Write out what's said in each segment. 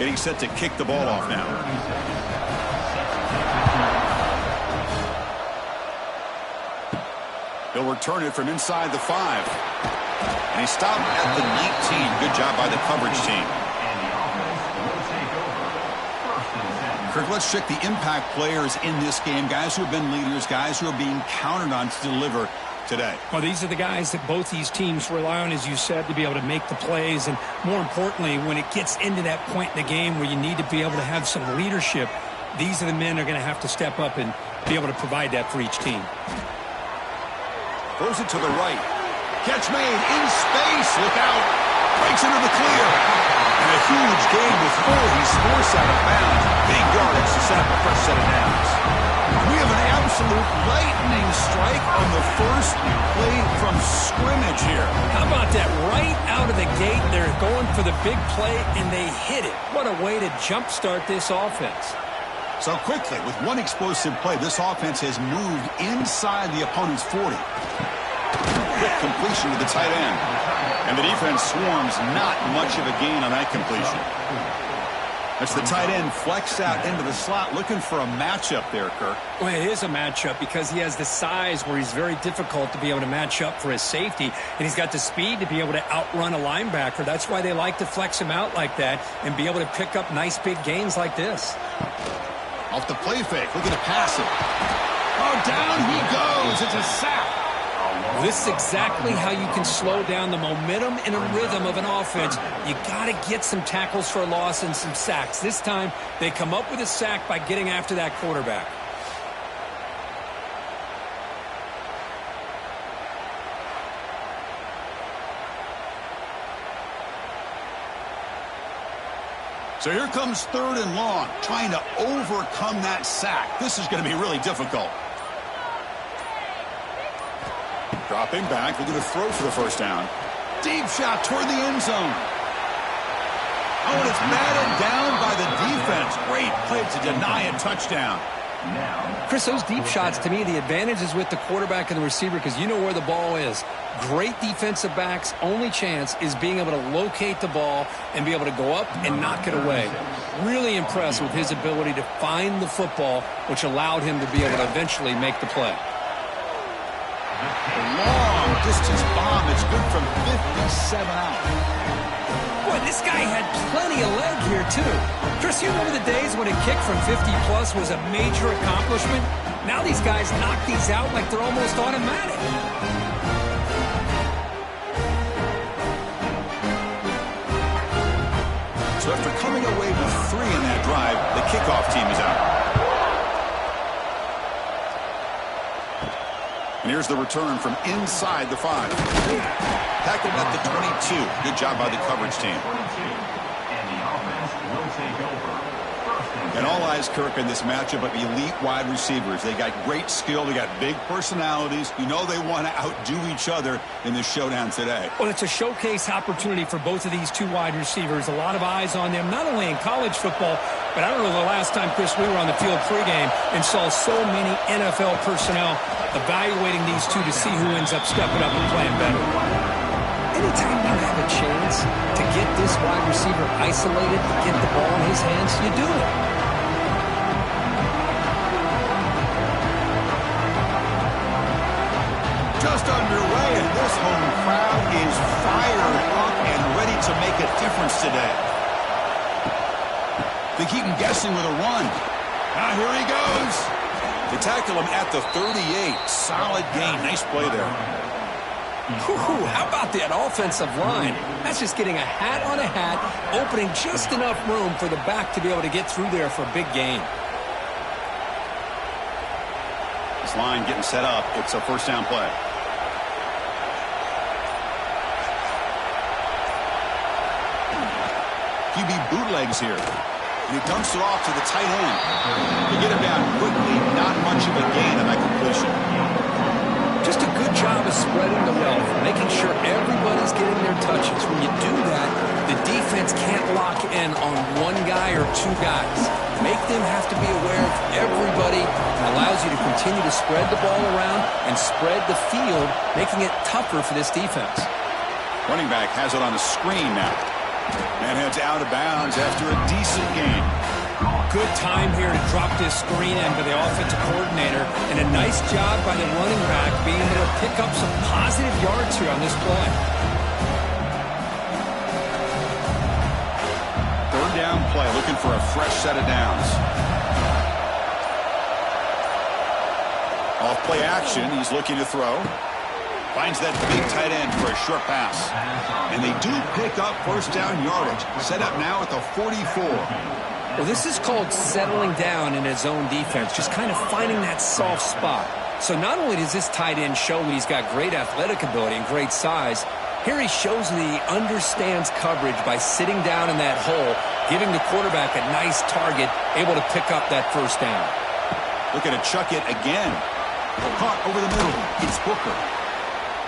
Getting set to kick the ball off now. He'll return it from inside the 5. And he stopped at the 19. Good job by the coverage team. Kirk, let's check the impact players in this game. Guys who have been leaders, guys who are being counted on to deliver today. Well, these are the guys that both these teams rely on, as you said, to be able to make the plays. And more importantly, when it gets into that point in the game where you need to be able to have some leadership, these are the men who are going to have to step up and be able to provide that for each team. Throws it to the right. Catch made in space. Look out. Breaks into the clear. And a huge gain before he's forced out of bounds. Big yardage to set up the first set of downs. We have an absolute lightning strike on the first play from scrimmage here. How about that? Right out of the gate, they're going for the big play, and they hit it. What a way to jumpstart this offense. So quickly, with one explosive play, this offense has moved inside the opponent's 40. Quick completion to the tight end. And the defense swarms, not much of a gain on that completion. That's the tight end flexed out into the slot, looking for a matchup there, Kirk. Well, it is a matchup because he has the size where he's very difficult to be able to match up for his safety, and he's got the speed to be able to outrun a linebacker. That's why they like to flex him out like that and be able to pick up nice big gains like this. Off the play fake, looking to pass it. Oh, down he goes. It's a sack. This is exactly how you can slow down the momentum and a rhythm of an offense. You got to get some tackles for a loss and some sacks. This time, they come up with a sack by getting after that quarterback. So here comes 3rd and long, trying to overcome that sack. This is going to be really difficult. Dropping back, looking to throw for the first down. Deep shot toward the end zone. Oh, and it's batted down by the defense. Great play to deny a touchdown. Chris, those deep shots, to me, the advantage is with the quarterback and the receiver because you know where the ball is. Great defensive backs' only chance is being able to locate the ball and be able to go up and knock it away. Really impressed with his ability to find the football, which allowed him to be able to eventually make the play. A long distance bomb. It's good from 57 out. Boy, this guy had plenty of leg here, too. Chris, you remember the days when a kick from 50-plus was a major accomplishment? Now these guys knock these out like they're almost automatic. So after coming away with 3 in that drive, the kickoff team is out. And here's the return from inside the 5. Tackled at the 22. Good job by the coverage team. And all eyes, Kirk, in this matchup of elite wide receivers. They got great skill. They got big personalities. You know they want to outdo each other in this showdown today. Well, it's a showcase opportunity for both of these two wide receivers. A lot of eyes on them, not only in college football, but I don't know the last time, Chris, we were on the field pregame and saw so many NFL personnel evaluating these two to see who ends up stepping up and playing better. Anytime you have a chance to get this wide receiver isolated, get the ball in his hands, you do it. Just underway, and this home crowd is fired up and ready to make a difference today. They keep him guessing with a run. Now here he goes. They tackle him at the 38. Solid gain. Nice play there. Ooh, how about that offensive line? That's just getting a hat on a hat, opening just enough room for the back to be able to get through there for a big gain. This line getting set up. It's a first down play. QB bootlegs here. And he dumps it off to the tight end. They get him down quickly. Not much of a gain on that completion. Just a good job of spreading the wealth, making sure everybody's getting their touches. When you do that, the defense can't lock in on one guy or two guys. Make them have to be aware of everybody. It allows you to continue to spread the ball around and spread the field, making it tougher for this defense. Running back has it on the screen now. And heads out of bounds after a decent gain. Good time here to drop this screen in by the offensive coordinator, and a nice job by the running back being able to pick up some positive yards here on this play. Third down play, looking for a fresh set of downs. Off play action, he's looking to throw. Finds that big tight end for a short pass. And they do pick up first down yardage. Set up now at the 44. Well, this is called settling down in his zone defense, just kind of finding that soft spot. So not only does this tight end show that he's got great athletic ability and great size, here he shows that he understands coverage by sitting down in that hole, giving the quarterback a nice target, able to pick up that first down. Looking to chuck it again. Caught over the middle. It's Booker.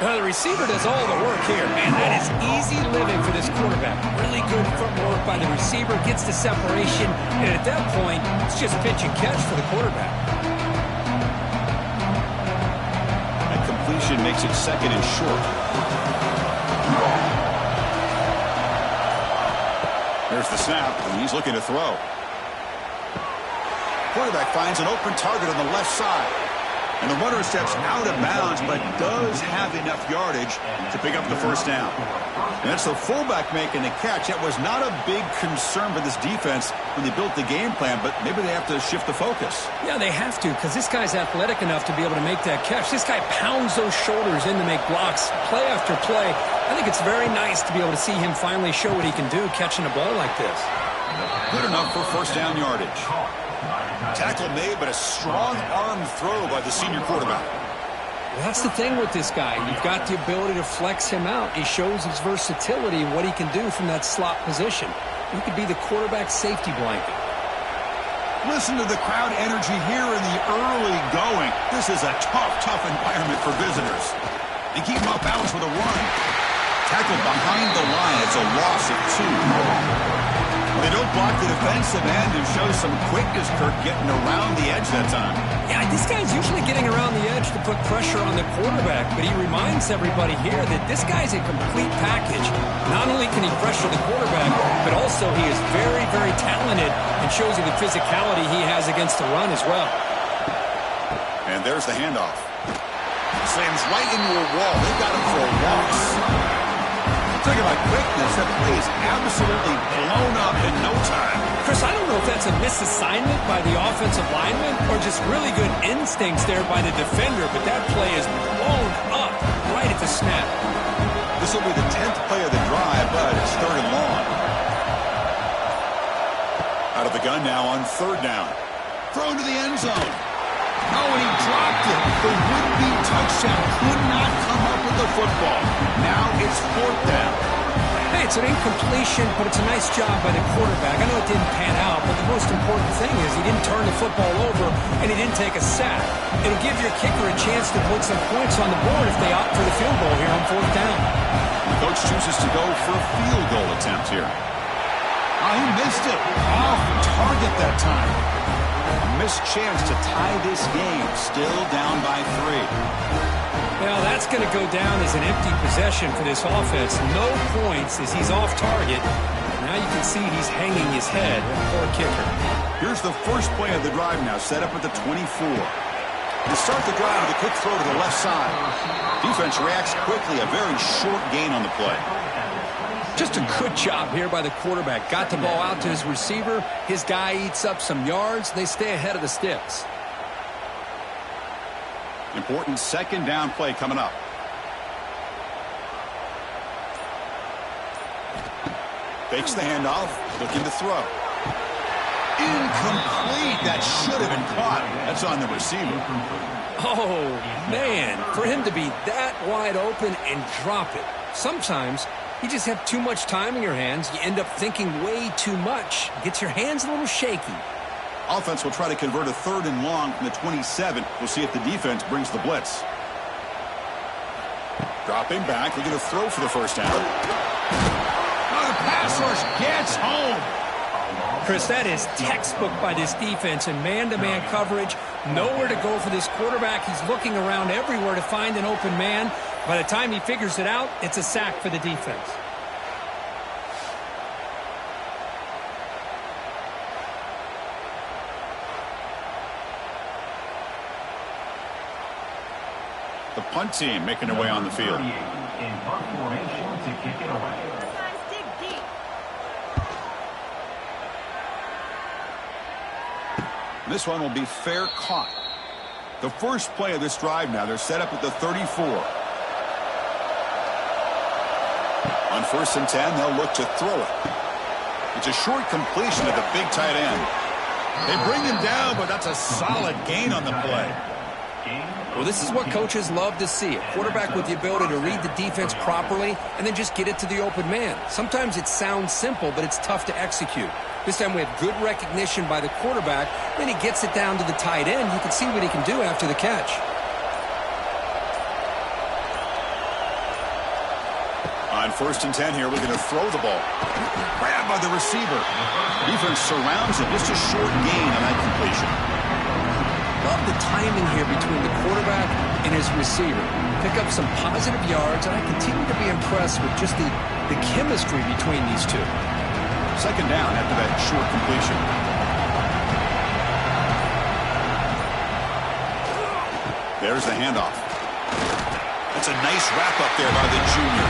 The receiver does all the work here. Man, that is easy living for this quarterback. Really good footwork by the receiver, gets the separation, and at that point, it's just pitch and catch for the quarterback. That completion makes it second and short. There's the snap, and he's looking to throw. Quarterback finds an open target on the left side. And the runner steps out of bounds, but does have enough yardage to pick up the first down. And that's the fullback making the catch. That was not a big concern for this defense when they built the game plan, but maybe they have to shift the focus. Yeah, they have to, because this guy's athletic enough to be able to make that catch. This guy pounds those shoulders in to make blocks play after play. I think it's very nice to be able to see him finally show what he can do catching a ball like this. Good enough for first down yardage. Tackle made, but a strong arm throw by the senior quarterback. Well, that's the thing with this guy. You've got the ability to flex him out. He shows his versatility and what he can do from that slot position. He could be the quarterback safety blanket. Listen to the crowd energy here in the early going. This is a tough environment for visitors. They keep him off balance with a run. Tackled behind the line. It's a loss of 2. They don't block the defensive end and show some quickness, Kirk, getting around the edge that time. Yeah, this guy's usually getting around the edge to put pressure on the quarterback, but he reminds everybody here that this guy's a complete package. Not only can he pressure the quarterback, but also he is very, very talented and shows you the physicality he has against the run as well. And there's the handoff. Slams right into a wall. They've got him for a loss. Talking about quickness, that play is absolutely blown up in no time. Chris, I don't know if that's a misassignment by the offensive lineman or just really good instincts there by the defender, but that play is blown up right at the snap. This will be the 10th play of the drive, but it's third and long. Out of the gun now on third down. Thrown to the end zone. Oh, and he dropped it. The would-be touchdown could not come up with the football. Now it's fourth down. Hey, it's an incompletion, but it's a nice job by the quarterback. I know it didn't pan out, but the most important thing is he didn't turn the football over and he didn't take a sack. It'll give your kicker a chance to put some points on the board if they opt for the field goal here on fourth down. The coach chooses to go for a field goal attempt here. Oh, he missed it. Off target that time. A missed chance to tie this game. Still down by 3. Well, that's going to go down as an empty possession for this offense. No points as he's off target. Now you can see he's hanging his head. Poor kicker. Here's the first play of the drive now, set up at the 24. To start the drive with a quick throw to the left side. Defense reacts quickly, a very short gain on the play. Just a good job here by the quarterback. Got the ball out to his receiver. His guy eats up some yards. They stay ahead of the sticks. Important second down play coming up. Fakes the handoff, looking to throw. Incomplete. That should have been caught. That's on the receiver. Oh, man. For him to be that wide open and drop it. Sometimes you just have too much time in your hands. You end up thinking way too much. Gets your hands a little shaky. Offense will try to convert a third and long from the 27. We'll see if the defense brings the blitz. Dropping back, looking to throw for the first down. Oh, the pass rush gets home. Chris, that is textbook by this defense in man-to-man coverage. Nowhere to go for this quarterback. He's looking around everywhere to find an open man. By the time he figures it out, it's a sack for the defense. The punt team making their way on the field. In punt formation to kick it away. This one will be fair caught. The first play of this drive now, they're set up at the 34. On 1st and 10, they'll look to throw it. It's a short completion to the big tight end. They bring him down, but that's a solid gain on the play. Well, this is what coaches love to see. A quarterback with the ability to read the defense properly and then just get it to the open man. Sometimes it sounds simple, but it's tough to execute. This time we have good recognition by the quarterback. Then he gets it down to the tight end. You can see what he can do after the catch. On 1st and 10 here, we're going to throw the ball. Grabbed by the receiver. Defense surrounds him. Just a short gain on that completion. Love the timing here between the quarterback and his receiver. Pick up some positive yards, and I continue to be impressed with just the chemistry between these two. 2nd down after that short completion. There's the handoff. That's a nice wrap-up there by the junior.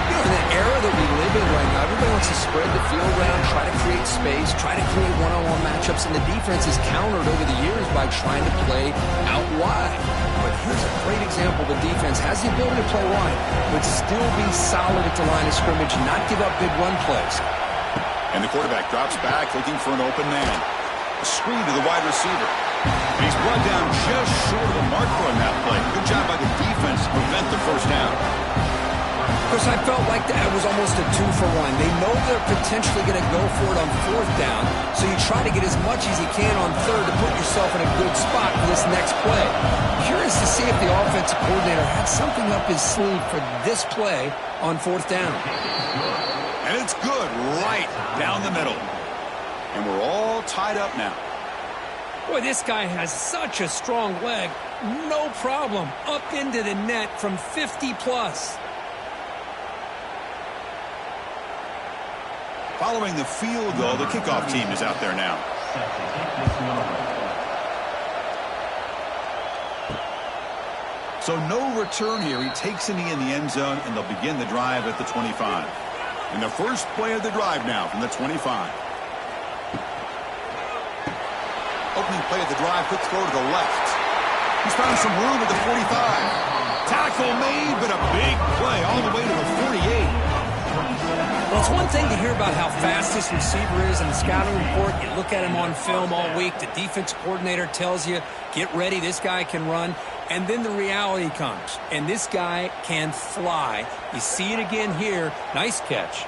You know, in the era that we live in right now, everybody wants to spread the field around, try to create space, try to create one-on-one matchups, and the defense is countered over the years by trying to play out wide. But here's a great example. The defense has the ability to play wide, but still be solid at the line of scrimmage, not give up big run plays. And the quarterback drops back, looking for an open man. A screen to the wide receiver. And he's brought down just short of the marker on that play. Good job by the defense to prevent the 1st down. Because I felt like that was almost a 2-for-1. They know they're potentially going to go for it on 4th down, so you try to get as much as you can on 3rd to put yourself in a good spot for this next play. Curious to see if the offensive coordinator had something up his sleeve for this play on 4th down. And it's good right down the middle. And we're all tied up now. Boy, this guy has such a strong leg. No problem. Up into the net from 50+. Following the field goal, the kickoff team is out there now. So no return here. He takes it in the end zone, and they'll begin the drive at the 25. And the first play of the drive now from the 25. Opening play of the drive, quick throw to the left. He's found some room at the 45. Tackle made, but a big play all the way to the 48. Well, it's one thing to hear about how fast this receiver is in the scouting report. You look at him on film all week. The defense coordinator tells you, get ready, this guy can run. And then the reality comes, and this guy can fly. You see it again here. Nice catch.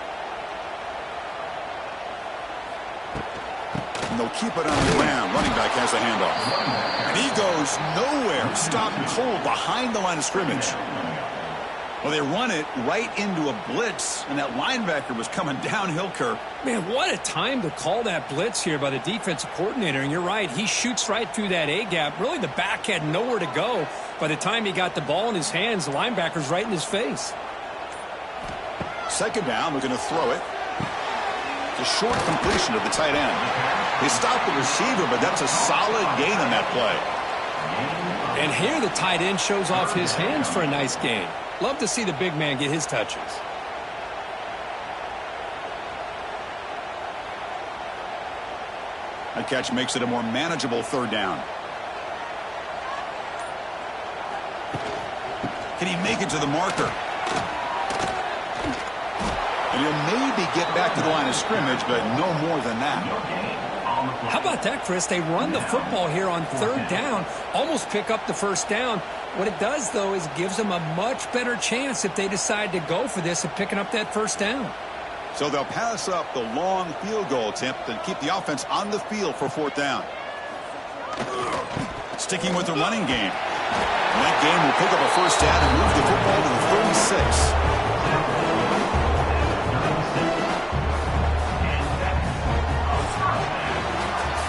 And they'll keep it on the ground. Running back has the handoff. And he goes nowhere. Stopped cold behind the line of scrimmage. Well, they run it right into a blitz, and that linebacker was coming downhill, Kirk. Man, what a time to call that blitz here by the defensive coordinator. And you're right, he shoots right through that A-gap. Really, the back had nowhere to go. By the time he got the ball in his hands, the linebacker's right in his face. 2nd down, we're going to throw it. It's a short completion to the tight end. They stopped the receiver, but that's a solid gain on that play. And here the tight end shows off his hands for a nice gain. Love to see the big man get his touches. That catch makes it a more manageable 3rd down. Can he make it to the marker? And he'll maybe get back to the line of scrimmage, but no more than that. How about that, Chris? They run the football here on 3rd down, almost pick up the 1st down. What it does, though, is it gives them a much better chance if they decide to go for this of picking up that 1st down. So they'll pass up the long field goal attempt and keep the offense on the field for 4th down. Sticking with the running game. And that game will pick up a 1st down and move the football to the 36.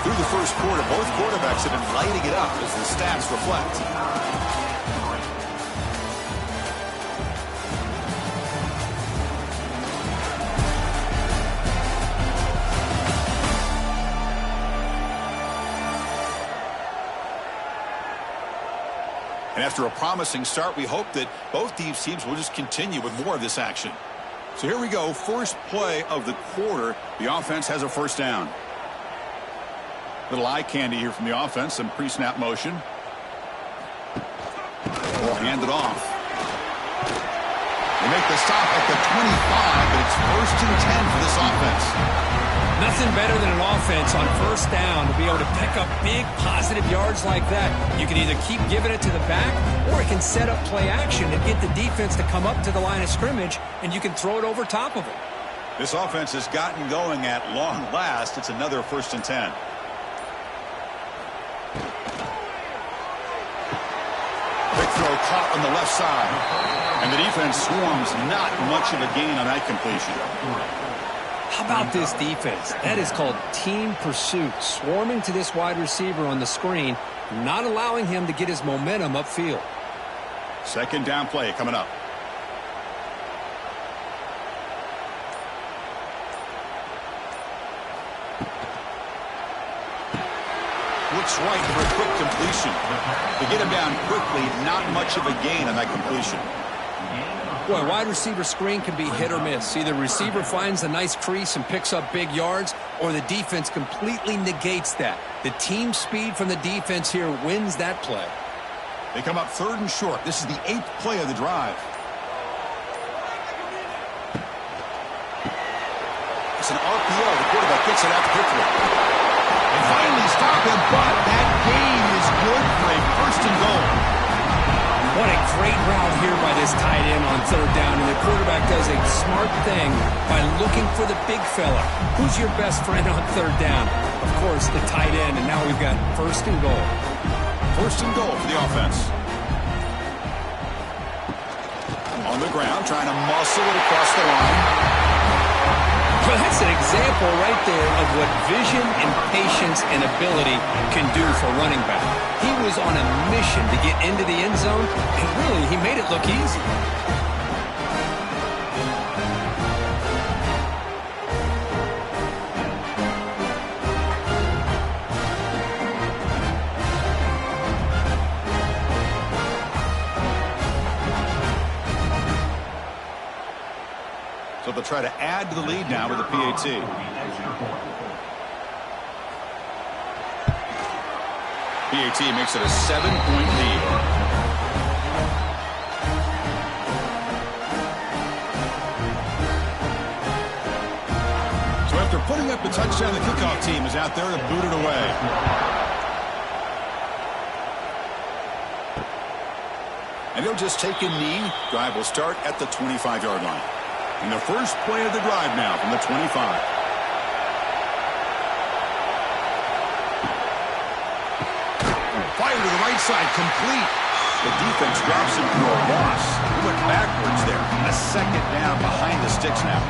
Through the first quarter, both quarterbacks have been lighting it up as the stats reflect. And after a promising start, we hope that both these teams will just continue with more of this action. So here we go, first play of the quarter. The offense has a first down. Little eye candy here from the offense, some pre-snap motion. We'll hand it off. They make the stop at the 25, but it's 1st and 10 for this offense. Nothing better than an offense on first down to be able to pick up big positive yards like that. You can either keep giving it to the back, or it can set up play action and get the defense to come up to the line of scrimmage, and you can throw it over top of them. This offense has gotten going at long last. It's another 1st and 10. Quick throw caught on the left side. And the defense swarms, not much of a gain on that completion. How about this defense? That is called team pursuit. Swarming to this wide receiver on the screen, not allowing him to get his momentum upfield. Second down play coming up. Looks right for a quick completion. To get him down quickly, not much of a gain on that completion. Boy, wide receiver screen can be hit or miss. Either receiver finds a nice crease and picks up big yards, or the defense completely negates that. The team speed from the defense here wins that play. They come up 3rd and short. This is the 8th play of the drive. It's an RPO. The quarterback gets it out quickly. They finally stop him, but that gain is good for a 1st and goal. What a great route here by this tight end on 3rd down, and the quarterback does a smart thing by looking for the big fella. Who's your best friend on 3rd down? Of course, the tight end, and now we've got 1st and goal. 1st and goal for the offense. On the ground, trying to muscle it across the line. Well, that's an example right there of what vision and patience and ability can do for running back. He was on a mission to get into the end zone, and really, he made it look easy. So they'll try to add to the lead now with the PAT. PAT makes it a 7-point lead. So after putting up the touchdown, the kickoff team is out there to boot it away. And he'll just take a knee. Drive will start at the 25-yard line. And the first play of the drive now from the 25. Fire to the right side, complete. The defense drops him for a loss. He went backwards there. A 2nd down behind the sticks now.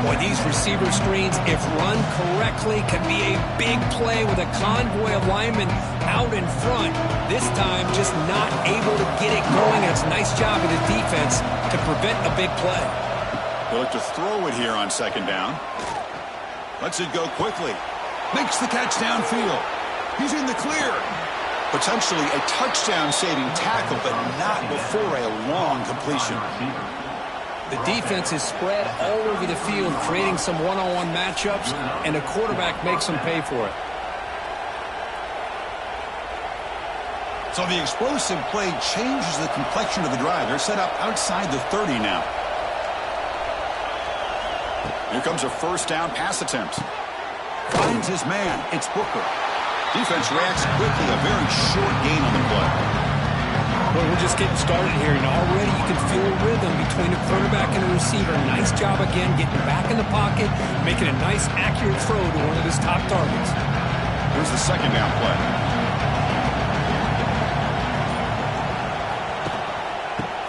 Boy, these receiver screens, if run correctly, can be a big play with a convoy of linemen out in front. This time, just not able to get it going. It's a nice job of the defense to prevent a big play. They'll look to throw it here on 2nd down. Lets it go quickly. Makes the catch downfield. He's in the clear. Potentially a touchdown-saving tackle, but not before a long completion. The defense is spread all over the field, creating some one-on-one matchups, and the quarterback makes them pay for it. So the explosive play changes the complexion of the drive. They're set up outside the 30 now. Here comes a 1st down pass attempt. Finds his man. It's Booker. Defense reacts quickly. A very short gain on the play. Well, we're just getting started here, and already you can feel a rhythm between the quarterback and the receiver. Nice job again getting back in the pocket, making a nice, accurate throw to one of his top targets. Here's the 2nd down play.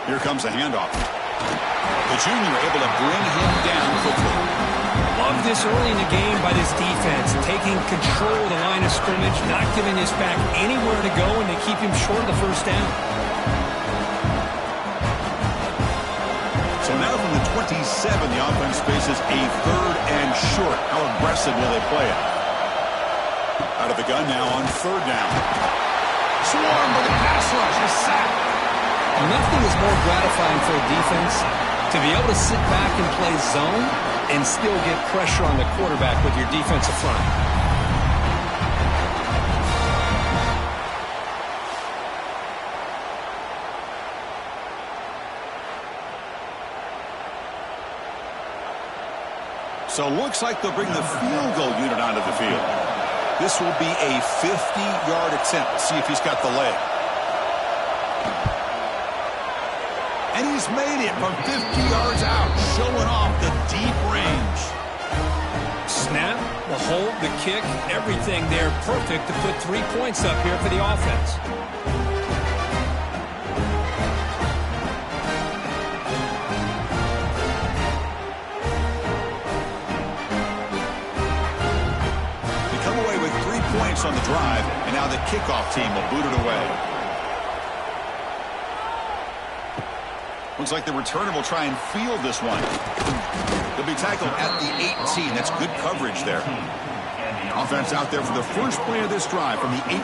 Here comes the handoff. The junior able to bring him down quickly. Love this early in the game by this defense, taking control of the line of scrimmage, not giving this back anywhere to go, and they keep him short of the 1st down. So now from the 27, the offense faces a 3rd and short. How aggressive will they play it? Out of the gun now on 3rd down. Swarmed by the pass rush. A sack. Nothing is more gratifying for a defense to be able to sit back and play zone and still get pressure on the quarterback with your defensive front. So looks like they'll bring the field goal unit onto the field. This will be a 50-yard attempt. See if he's got the leg. And he's made it from 50 yards out, showing off the deep range. Snap, the hold, the kick, everything there perfect to put 3 points up here for the offense. They come away with 3 points on the drive, and now the kickoff team will boot it away. Looks like the returner will try and field this one. They'll be tackled at the 18. That's good coverage there. Offense out there for the first play of this drive from the 18.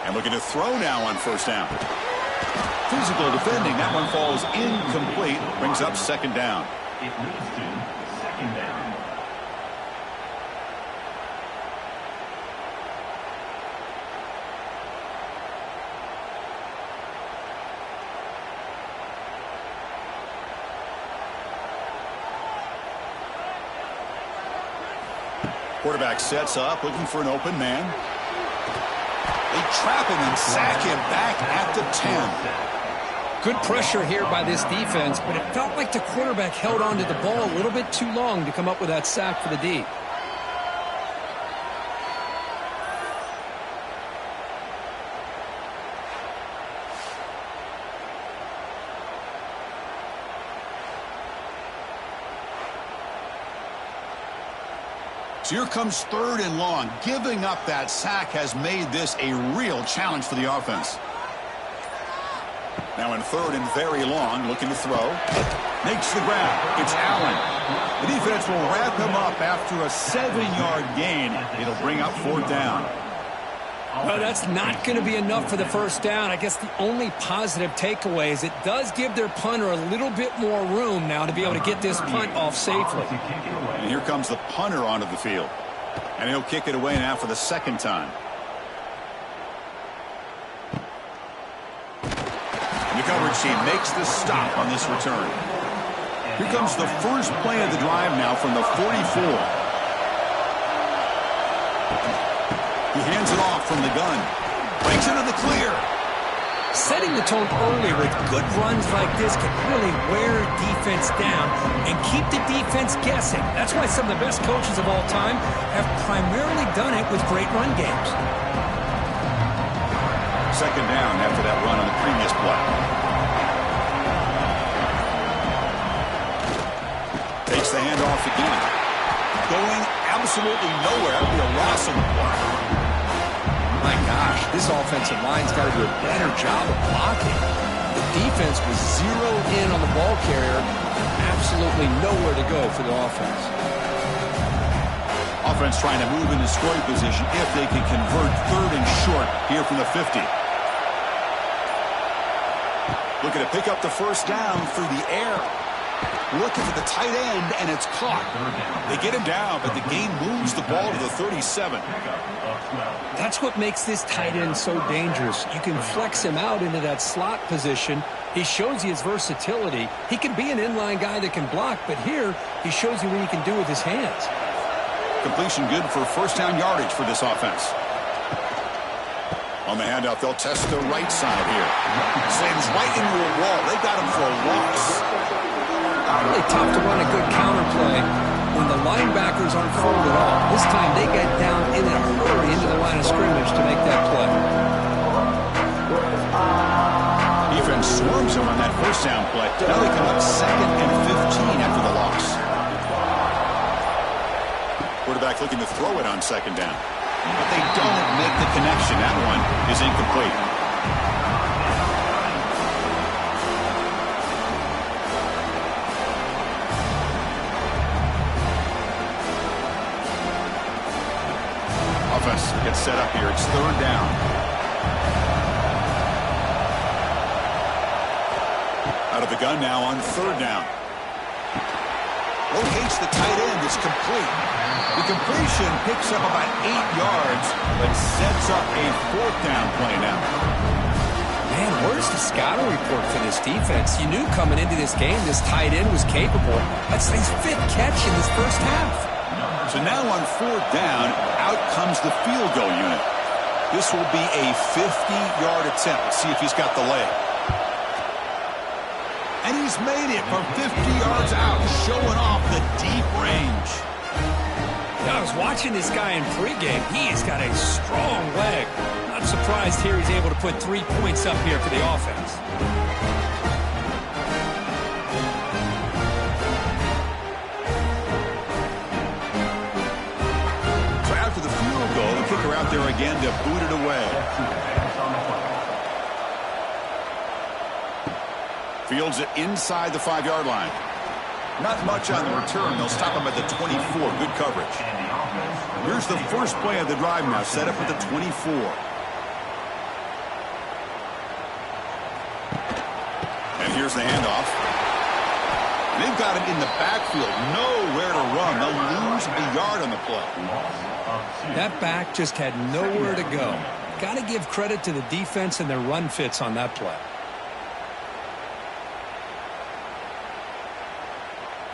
And looking to throw now on first down. Physical defending. That one falls incomplete. Brings up second down. It leads to second down. Quarterback sets up, looking for an open man. They trap him and sack him back at the 10. Good pressure here by this defense, but it felt like the quarterback held on to the ball a little bit too long to come up with that sack for the D. So here comes third and long. Giving up that sack has made this a real challenge for the offense. Now in third and very long, looking to throw. Makes the grab. It's Allen. The defense will wrap him up after a 7-yard gain. It'll bring up fourth down. Well, that's not going to be enough for the first down. I guess the only positive takeaway is it does give their punter a little bit more room now to be able to get this punt off safely. And here comes the punter onto the field. And he'll kick it away now for the second time. And the coverage team makes the stop on this return. Here comes the first play of the drive now from the 44. He hands it off from the gun. Breaks into the clear. Setting the tone early with good runs like this can really wear defense down and keep the defense guessing. That's why some of the best coaches of all time have primarily done it with great run games. Second down after that run on the previous play. Takes the handoff again. Going absolutely nowhere. That would be a loss on the play. My gosh, this offensive line's got to do a better job of blocking. The defense was zeroed in on the ball carrier. Absolutely nowhere to go for the offense. Offense trying to move into scoring position if they can convert third and short here from the 50. Looking to pick up the first down through the air. Looking for the tight end, and it's caught. They get him down, but the gain moves the ball to the 37. That's what makes this tight end so dangerous. You can flex him out into that slot position. He shows you his versatility. He can be an inline guy that can block, but here he shows you what he can do with his hands. Completion good for first down yardage for this offense. On the handoff, they'll test the right side here. Slams right into a wall. They got him for a loss. Really tough to run a good counter play when the linebackers aren't folded off. This time they get down in a hurry into the line of scrimmage to make that play. Defense swarms him on that first down play. Now they come up second and 15 after the loss. Quarterback looking to throw it on second down. But they don't make the connection. That one is incomplete. Offense gets set up here. It's third down. Out of the gun now on third down. Locates the tight end. It's complete. The completion picks up about 8 yards, but sets up a fourth down play now. Man, where's the scouting report for this defense? You knew coming into this game this tight end was capable. That's his 5th catch in this first half. So now on fourth down, out comes the field goal unit. This will be a 50-yard attempt. Let's see if he's got the leg. And he's made it from 50 yards out, showing off the deep range. I was watching this guy in pregame. He's got a strong leg. Not surprised here he's able to put 3 points up here for the offense. So after the field goal, the kicker out there again to boot it away. Fields it inside the 5-yard line. Not much on the return. They'll stop him at the 24. Good coverage. Here's the first play of the drive now, set up at the 24. And here's the handoff. They've got him in the backfield. Nowhere to run. They'll lose a yard on the play. That back just had nowhere to go. Got to give credit to the defense and their run fits on that play.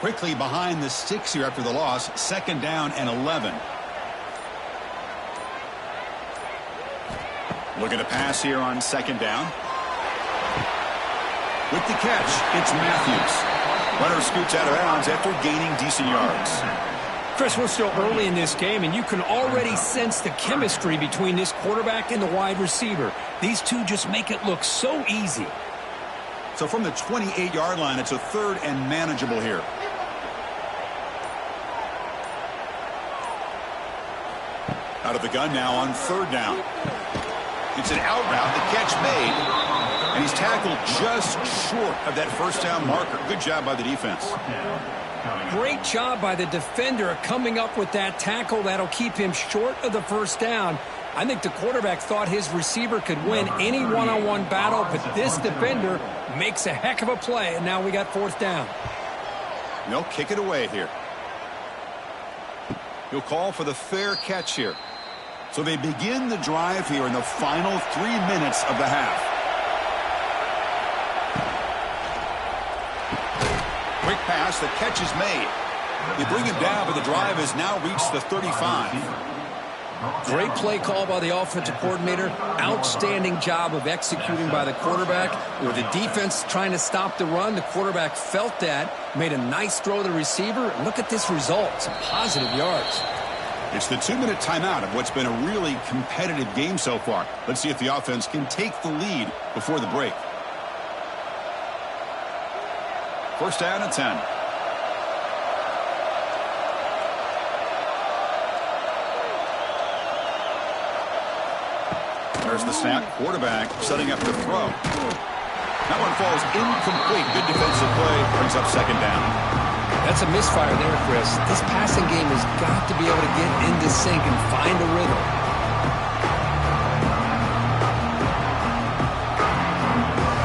Quickly behind the sticks here after the loss. Second down and 11. Looking to pass here on second down. With the catch, it's Matthews. Runner scoots out of bounds after gaining decent yards. Chris, we're still early in this game, and you can already sense the chemistry between this quarterback and the wide receiver. These two just make it look so easy. So from the 28-yard line, it's a third and manageable here. Out of the gun now on third down. It's an out route, the catch made, and he's tackled just short of that first down marker. Good job by the defense. Great job by the defender coming up with that tackle that'll keep him short of the first down. I think the quarterback thought his receiver could win any one-on-one battle, but this defender makes a heck of a play, and now we got fourth down. They'll kick it away here. He'll call for the fair catch here. So they begin the drive here in the final 3 minutes of the half. Quick pass, the catch is made. They bring him down, but the drive has now reached the 35. Great play call by the offensive coordinator. Outstanding job of executing by the quarterback. With the defense trying to stop the run, the quarterback felt that, made a nice throw to the receiver. And look at this result, some positive yards. It's the 2-minute timeout of what's been a really competitive game so far. Let's see if the offense can take the lead before the break. First down and 10. There's the snap. Quarterback setting up the throw. That one falls incomplete. Good defensive play. Brings up second down. That's a misfire there, Chris. This passing game has got to be able to get into sync and find a rhythm.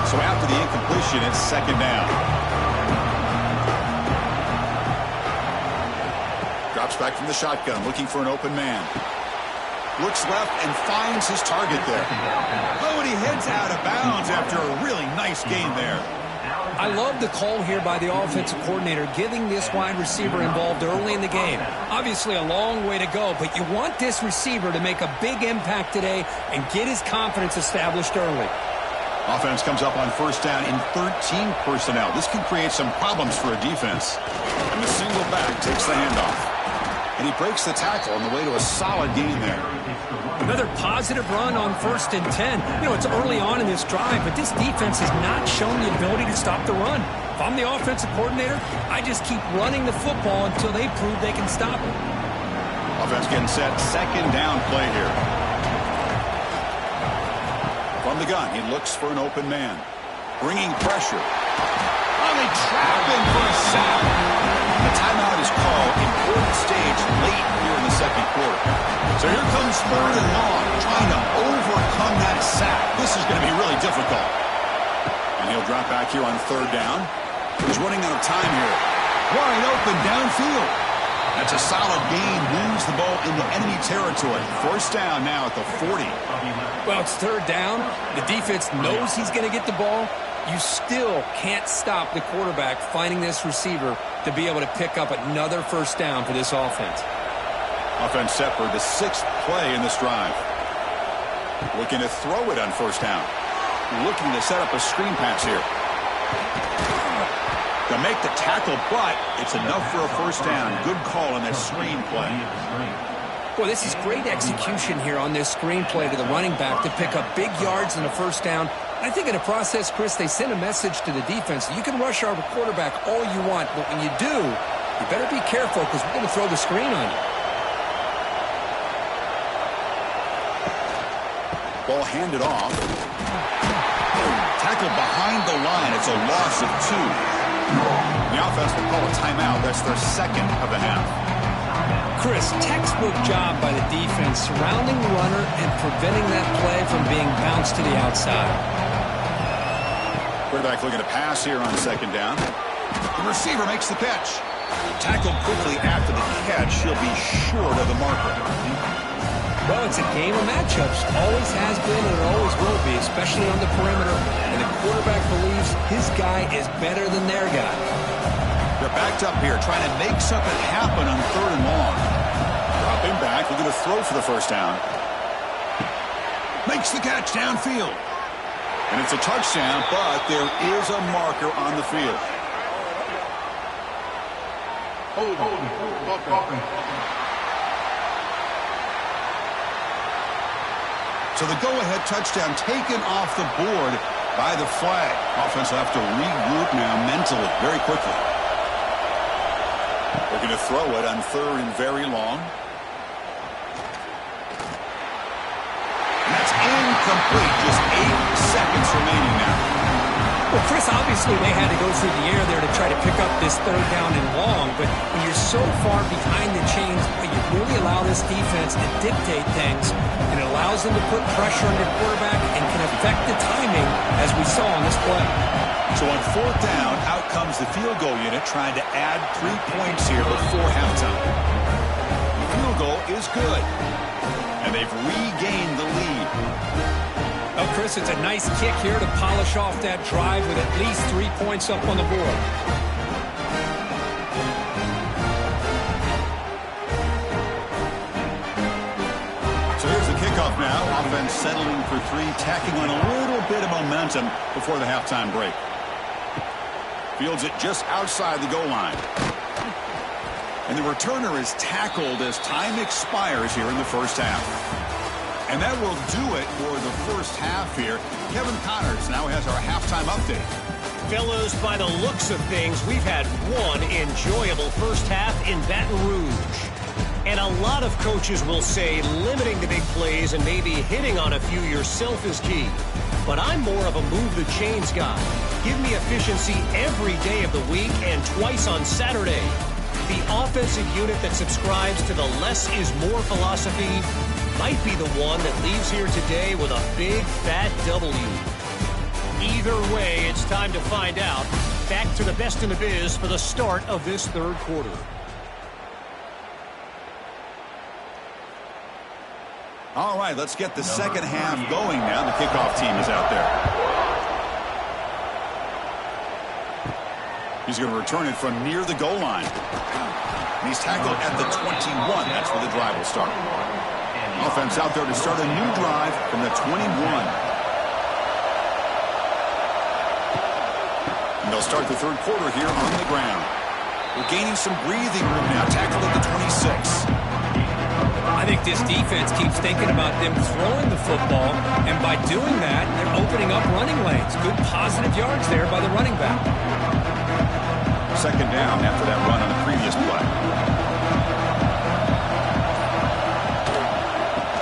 So after the incompletion, it's second down. Drops back from the shotgun, looking for an open man. Looks left and finds his target there. Oh, and he heads out of bounds after a really nice gain there. I love the call here by the offensive coordinator, getting this wide receiver involved early in the game. Obviously a long way to go, but you want this receiver to make a big impact today and get his confidence established early. Offense comes up on first down in 13 personnel. This can create some problems for a defense. And the single back takes the handoff. And he breaks the tackle on the way to a solid gain there. Another positive run on 1st and 10. You know, it's early on in this drive, but this defense has not shown the ability to stop the run. If I'm the offensive coordinator, I just keep running the football until they prove they can stop it. Offense getting set. Second down play here. From the gun, he looks for an open man. Bringing pressure. Oh, they trap him for a sack. The timeout is called. Important stage late here in the second quarter. So here comes 3rd and long, trying to overcome that sack. This is going to be really difficult. And he'll drop back here on 3rd down. He's running out of time here. Wide open downfield. That's a solid gain. Moves the ball into enemy territory. 1st down now at the 40. Well, it's 3rd down. The defense knows he's going to get the ball. You still can't stop the quarterback finding this receiver to be able to pick up another 1st down for this offense. Offense set for the 6th play in this drive. Looking to throw it on 1st down. Looking to set up a screen pass here. To make the tackle, but it's enough for a 1st down. Good call on that screen play. Well, this is great execution here on this screen play to the running back to pick up big yards in the 1st down. I think in the process, Chris, they send a message to the defense. You can rush our quarterback all you want, but when you do, you better be careful because we're going to throw the screen on you. Ball handed off. Tackle behind the line. It's a loss of 2. The offense will call a timeout. That's their 2nd of the half. Chris, textbook job by the defense surrounding the runner and preventing that play from being bounced to the outside. Quarterback looking to pass here on 2nd down. The receiver makes the catch. Tackled quickly after the catch. He'll be short of the marker. Well, it's a game of matchups. Always has been and it always will be, especially on the perimeter. And the quarterback believes his guy is better than their guy. They're backed up here, trying to make something happen on 3rd and long. Dropping back, looking to throw for the 1st down. Makes the catch downfield. And it's a touchdown, but there is a marker on the field. So the go-ahead touchdown taken off the board by the flag. Offense will have to regroup now mentally very quickly. Looking to throw it on 3rd and very long. And that's incomplete. Just 8 seconds remaining now. Well, Chris, obviously they had to go through the air there to try to pick up this 3rd down and long, but when you're so far behind the chains, you really allow this defense to dictate things, and it allows them to put pressure on your quarterback and can affect the timing, as we saw on this play. So on 4th down, out comes the field goal unit trying to add 3 points here before halftime. The field goal is good, and they've regained the lead. Oh, Chris, it's a nice kick here to polish off that drive with at least 3 points up on the board. So here's the kickoff now. Offense settling for 3, tacking on a little bit of momentum before the halftime break. Fields it just outside the goal line. And the returner is tackled as time expires here in the 1st half. And that will do it for the 1st half here. Kevin Connors now has our halftime update. Fellows, by the looks of things, we've had one enjoyable 1st half in Baton Rouge. And a lot of coaches will say limiting the big plays and maybe hitting on a few yourself is key. But I'm more of a move the chains guy. Give me efficiency every day of the week and twice on Saturday. The offensive unit that subscribes to the less is more philosophy might be the one that leaves here today with a big fat W. Either way, it's time to find out. Back to the best in the biz for the start of this 3rd quarter. All right, let's get the 2nd half going now. The kickoff team is out there. He's going to return it from near the goal line. And he's tackled at the 21. That's where the drive will start. Offense out there to start a new drive from the 21. And they'll start the 3rd quarter here on the ground. We're gaining some breathing room now. Tackled at the 26. I think this defense keeps thinking about them throwing the football, and by doing that, they're opening up running lanes. Good positive yards there by the running back. 2nd down after that run on the previous play.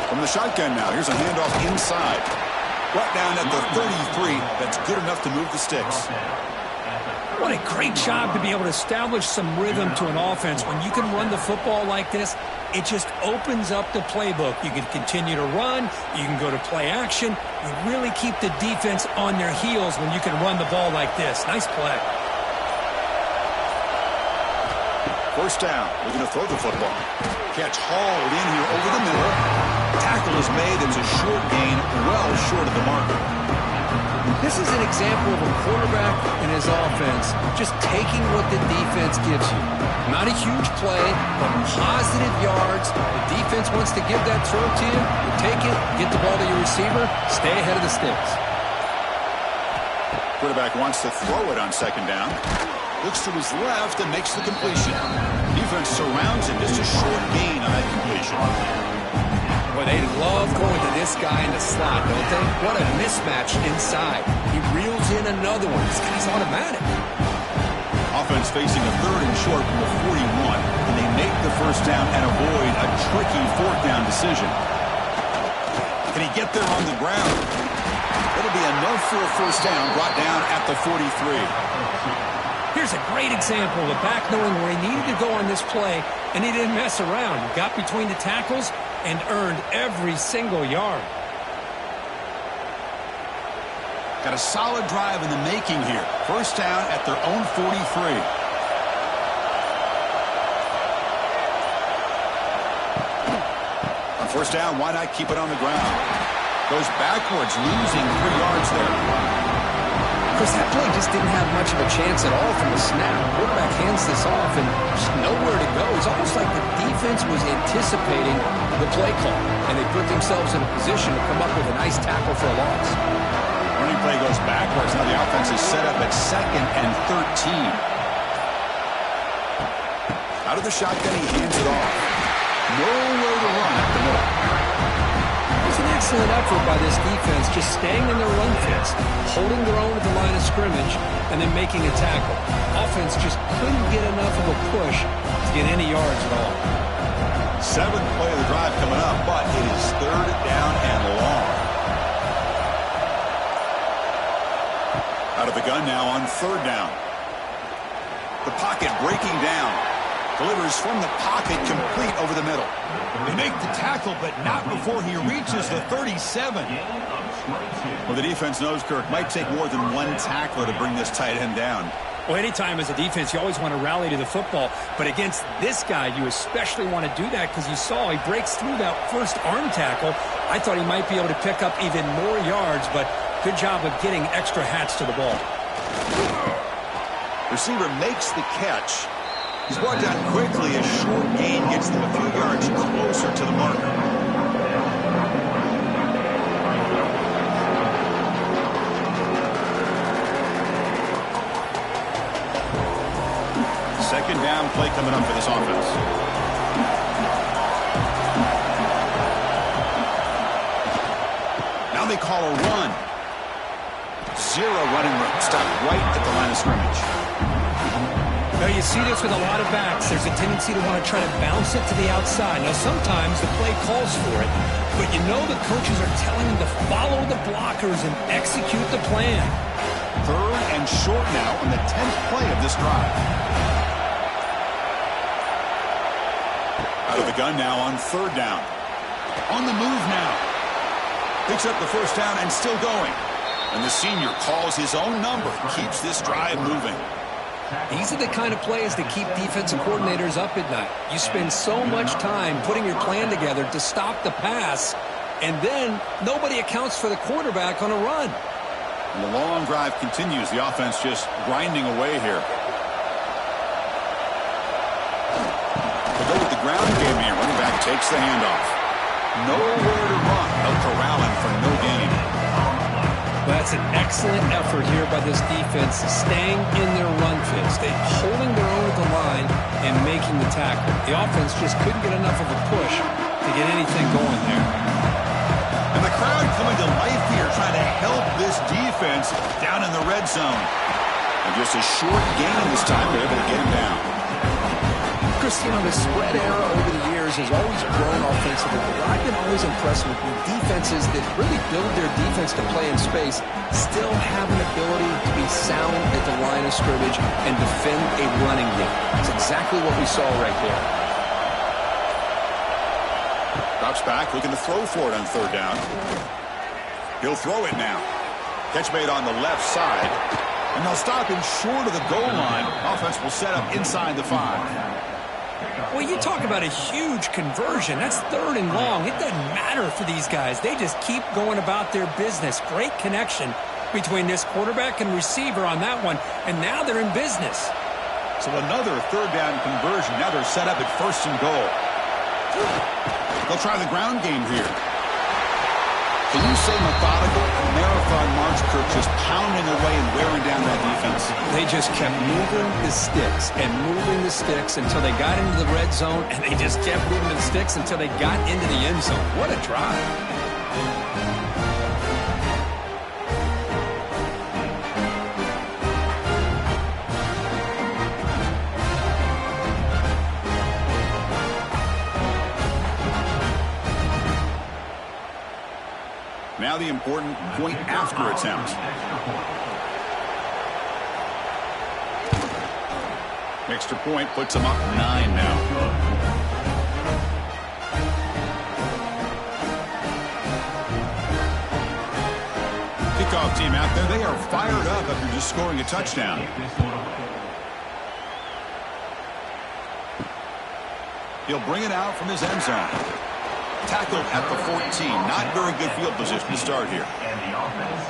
From the shotgun now, here's a handoff inside. Right down at the 33, that's good enough to move the sticks. What a great job to be able to establish some rhythm to an offense. When you can run the football like this, it just opens up the playbook. You can continue to run. You can go to play action. You really keep the defense on their heels when you can run the ball like this. Nice play. First down. We're going to throw the football. Catch hauled in here over the middle. Tackle is made. It's a short gain, well short of the marker. This is an example of a quarterback and his offense just taking what the defense gives you. Not a huge play, but positive yards. The defense wants to give that throw to you. You take it, get the ball to your receiver, stay ahead of the sticks. Quarterback wants to throw it on second down. Looks to his left and makes the completion. Defense surrounds him. Just a short gain on that completion. Boy, they love going to this guy in the slot, don't they? What a mismatch inside. He reels in another one. This guy's automatic. Offense facing a third and short from the 41, and they make the first down and avoid a tricky fourth down decision. Can he get there on the ground? It'll be enough for a first down, brought down at the 43. Here's a great example of the back knowing where he needed to go on this play, and he didn't mess around. He got between the tackles and earned every single yard. Got a solid drive in the making here. First down at their own 43. On first down, why not keep it on the ground? Goes backwards, losing 3 yards there. Chris, that play just didn't have much of a chance at all from the snap. Quarterback hands this off and just nowhere to go. It's almost like the defense was anticipating the play call, and they put themselves in a position to come up with a nice tackle for a loss. Running play goes backwards. Now the offense is set up at 2nd and 13. Out of the shotgun, he hands it off. Nowhere to run at the middle. It's an excellent effort by this defense, just staying in their run fits, holding their own at the line of scrimmage, and then making a tackle. Offense just couldn't get enough of a push to get any yards at all. 7th play of the drive coming up, but it is 3rd down and long. Out of the gun now on 3rd down. The pocket breaking down. Delivers from the pocket, complete over the middle. They make the tackle, but not before he reaches the 37. Well, the defense knows, Kirk, might take more than one tackler to bring this tight end down. Well, anytime as a defense, you always want to rally to the football. But against this guy, you especially want to do that because you saw he breaks through that first arm tackle. I thought he might be able to pick up even more yards, but good job of getting extra hats to the ball. Receiver makes the catch. He's brought down quickly. A short gain gets them a few yards closer to the marker. Second down play coming up for this offense. Now they call a run. 0 running room. Stop right at the line of scrimmage. Now, you see this with a lot of backs. There's a tendency to want to try to bounce it to the outside. Now, sometimes the play calls for it, but you know the coaches are telling them to follow the blockers and execute the plan. 3rd and short now on the 10th play of this drive. Out of the gun now on 3rd down. On the move now. Picks up the first down and still going. And the senior calls his own number, keeps this drive moving. These are the kind of plays that keep defensive coordinators up at night. You spend so much time putting your plan together to stop the pass, and then nobody accounts for the quarterback on a run. And the long drive continues. The offense just grinding away here. They go with the ground game here. Running back takes the handoff. Nowhere to run. No corralling for no gain. That's an excellent effort here by this defense, staying in their run fits. They're holding their own at the line and making the tackle. The offense just couldn't get enough of a push to get anything going there. And the crowd coming to life here, trying to help this defense down in the red zone. And just a short gain this time, they're able to get him down. Chris, you know, the spread era over the years Steelers has always grown offensively, but I've been always impressed with defenses that really build their defense to play in space, still have an ability to be sound at the line of scrimmage and defend a running game. It's exactly what we saw right there. Drops back, looking to throw for it on third down. He'll throw it now. Catch made on the left side. And they'll stop him short of the goal line. Offense will set up inside the 5. Well, you talk about a huge conversion. That's 3rd and long. It doesn't matter for these guys. They just keep going about their business. Great connection between this quarterback and receiver on that one. And now they're in business. So another 3rd down conversion. Now they're set up at 1st and goal. They'll try the ground game here. Can you say methodical? Marathon march, Kirk, just pounding away and wearing down that defense. They just kept moving the sticks and moving the sticks until they got into the red zone, and they just kept moving the sticks until they got into the end zone. What a drive. Now the important point after attempt. Extra point puts them up 9 now. Kickoff team out there. They are fired up after just scoring a touchdown. He'll bring it out from his end zone. Tackled at the 14. Not very good field position to start here.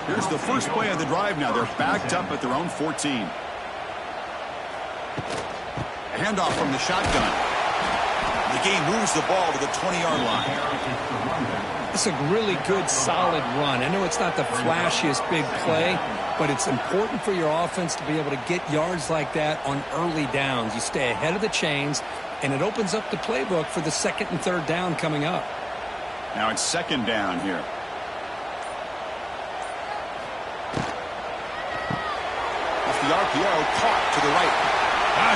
Here's the first play of the drive now. They're backed up at their own 14. A handoff from the shotgun. The game moves the ball to the 20-yard line. It's a really good, solid run. I know it's not the flashiest big play, but it's important for your offense to be able to get yards like that on early downs. You stay ahead of the chains, and it opens up the playbook for the 2nd and 3rd down coming up. Now it's 2nd down here. Off the RPO, caught to the right.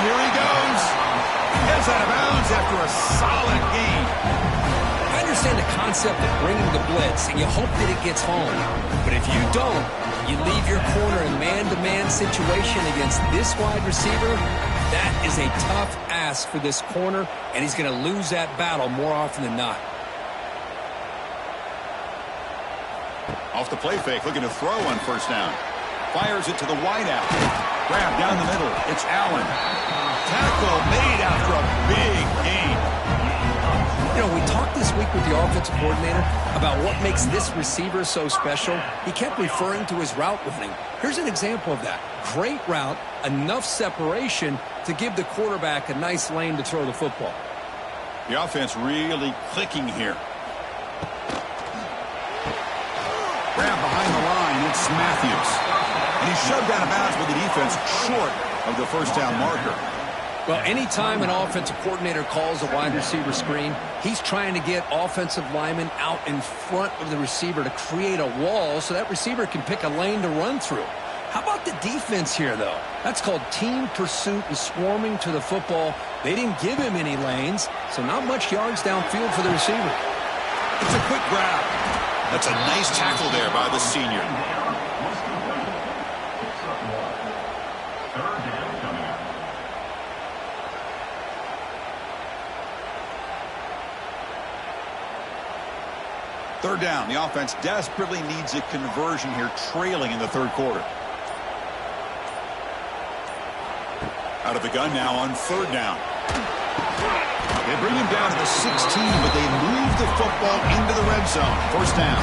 Here he goes. Gets out of bounds after a solid gain. I understand the concept of bringing the blitz, and you hope that it gets home. But if you don't, you leave your corner in man-to-man situation against this wide receiver. That is a tough ask for this corner, and he's going to lose that battle more often than not. Off the play fake, looking to throw on 1st down. Fires it to the wideout. Grab down the middle. It's Allen. Tackle made after a big gain. You know, we talked this week with the offensive coordinator about what makes this receiver so special. He kept referring to his route running. Here's an example of that. Great route, enough separation to give the quarterback a nice lane to throw the football. The offense really clicking here. Grab behind the line, it's Matthews. And he's shoved out of bounds with the defense short of the 1st down marker. Well, anytime an offensive coordinator calls a wide receiver screen, he's trying to get offensive linemen out in front of the receiver to create a wall so that receiver can pick a lane to run through. How about the defense here, though? That's called team pursuit and swarming to the football. They didn't give him any lanes, so not much yards downfield for the receiver. It's a quick grab. That's a nice tackle there by the senior. Third down. The offense desperately needs a conversion here, trailing in the 3rd quarter. Out of the gun now on 3rd down. They bring him down to the 16, but they move the football into the red zone. 1st down.